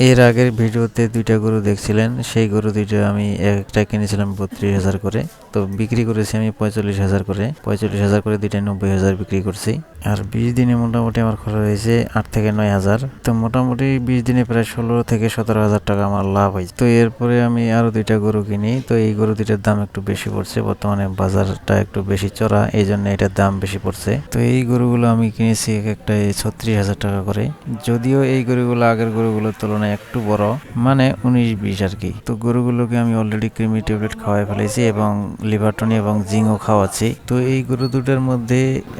এর আগের ভিডিওতে দুইটা গরু দেখছিলেন, সেই গরু দুইটা আমি একটা কিনেছিলাম 32,000 করে, তো বিক্রি করেছি আমি 45,000 করে। 45,000 করে দুইটা 90,000 বিক্রি করছি। আর 20 দিনে মোটামুটি আমার খরচ হয়েছে 8 থেকে 9,000। তো মোটামুটি 20 দিনে প্রায় 16 থেকে 17,000 টাকা আমার লাভ হয়েছে। তো এরপরে আমি আরো দুইটা গরু কিনি। তো এই গরু দুইটার দাম একটু বেশি পড়ছে, বর্তমানে বাজারটা একটু বেশি চড়া, এই জন্য এটার দাম বেশি পড়ছে। তো এই গরুগুলো আমি কিনেছি এক একটা 36,000 টাকা করে। যদিও এই গরুগুলো আগের গরুগুলোর তুলনায় একটু বড়, মানে 19-20 আর কি। তো গরুগুলোকে আমি অলরেডি ক্রিমি ট্যাবলেট খাওয়াই ফেলেছি এবং লিভারটনি এবং জিঙ্কও খাওয়াচ্ছি। তো এই গরু দুটোর মধ্যে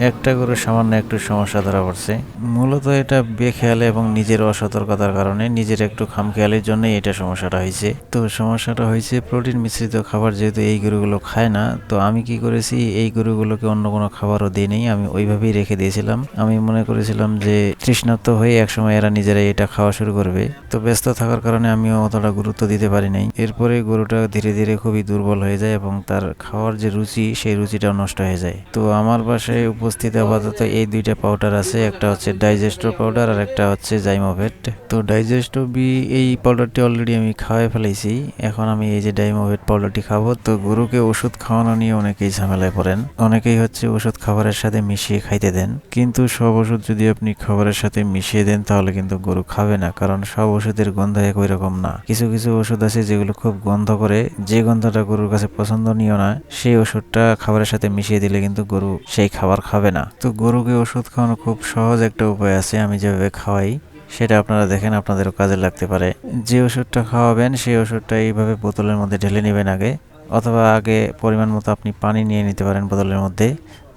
একটা গরু সামান্য একটু সমস্যা ধরা পড়ছে। মূলত এটা বেখেয়ালে এবং নিজের অসতর্কতার কারণে, নিজের একটু খামখেয়ালির জন্যই এটা সমস্যাটা হয়েছে। তো সমস্যাটা হয়েছে প্রোটিন মিশ্রিত খাবার যেহেতু এই গরুগুলো খায় না, তো আমি কি করেছি, এই গরুগুলোকে অন্য কোনো খাবারও দিই নেই, আমি ওইভাবেই রেখে দিয়েছিলাম। আমি মনে করেছিলাম যে তৃষ্ণার্ত হয়ে একসময় এরা নিজেরাই এটা খাওয়া শুরু করবে। তো ব্যস্ত থাকার কারণে আমিও অতটা গুরুত্ব দিতে পারি নাই। এরপরে গরুটা ধীরে ধীরে খুবই দুর্বল হয়ে যায় এবং তার খাওয়ার যে রুচি, সেই রুচিটাও নষ্ট হয়ে যায়। তো আমার বাসায় উপস্থিত আপাতত এই দুইটা পাউডার আছে, একটা হচ্ছে ডাইজেস্টো পাউডার আর একটা হচ্ছে জাইমোভেট। তো ডাইজেস্টো বি এই পাউডারটি অলরেডি আমি খাওয়াই ফেলেছি, এখন আমি এই যে ডাইমোভেট পাউডারটি খাবো। তো গরুকে ওষুধ খাওয়ানো নিয়ে অনেকেই ঝামেলায় পড়েন, অনেকেই হচ্ছে ওষুধ খাবারের সাথে মিশিয়ে খাইতে দেন, কিন্তু সব ওষুধ যদি আপনি খাবারের সাথে মিশিয়ে দেন তাহলে কিন্তু গরু খাবে না, কারণ সব ওষুধের গন্ধ একই রকম না। কিছু কিছু ওষুধ আছে যেগুলো খুব গন্ধ করে, যে গন্ধটা গরুর কাছে পছন্দনীয় না, সেই ওষুধটা খাবারের সাথে মিশিয়ে দিলে কিন্তু গরু সেই খাবার খাবে না। তো গরুকে ওষুধ খাওয়ানো খুব সহজ একটা উপায় আছে, আমি যেভাবে খাওয়াই সেটা আপনারা দেখেন, আপনাদেরও কাজে লাগতে পারে। যে ওষুধটা খাওয়াবেন সেই ওষুধটা এইভাবে বোতলের মধ্যে ঢেলে নেবেন আগে, অথবা আগে পরিমাণ মতো আপনি পানি নিয়ে নিতে পারেন বোতলের মধ্যে,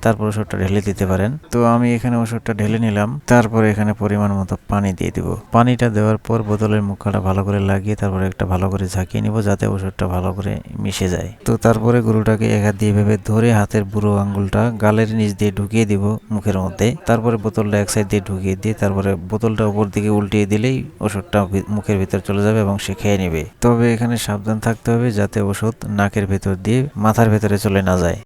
তারপর ওষুধটা ঢেলে দিতে পারেন। তো আমি এখানে ওষুধটা ঢেলে নিলাম, তারপরে এখানে পরিমাণ মতো পানি দিয়ে দিব। পানিটা দেওয়ার পর বোতলের মুখটা ভালো করে লাগিয়ে তারপরে একটা ভালো করে ঝাঁকিয়ে নিব, যাতে ওষুধটা ভালো করে মিশে যায়। তো তারপরে গরুটাকে এক হাত দিয়ে ভেবে ধরে হাতের বুড়ো আঙ্গুলটা গালের নিচ দিয়ে ঢুকিয়ে দিব মুখের মধ্যে, তারপরে বোতলটা এক সাইড দিয়ে ঢুকিয়ে দিয়ে তারপরে বোতলটা উপর দিকে উল্টিয়ে দিলেই ওষুধটা মুখের ভিতর চলে যাবে এবং সে খেয়ে নেবে। তবে এখানে সাবধান থাকতে হবে যাতে ওষুধ নাকের ভেতর দিয়ে মাথার ভেতরে চলে না যায়।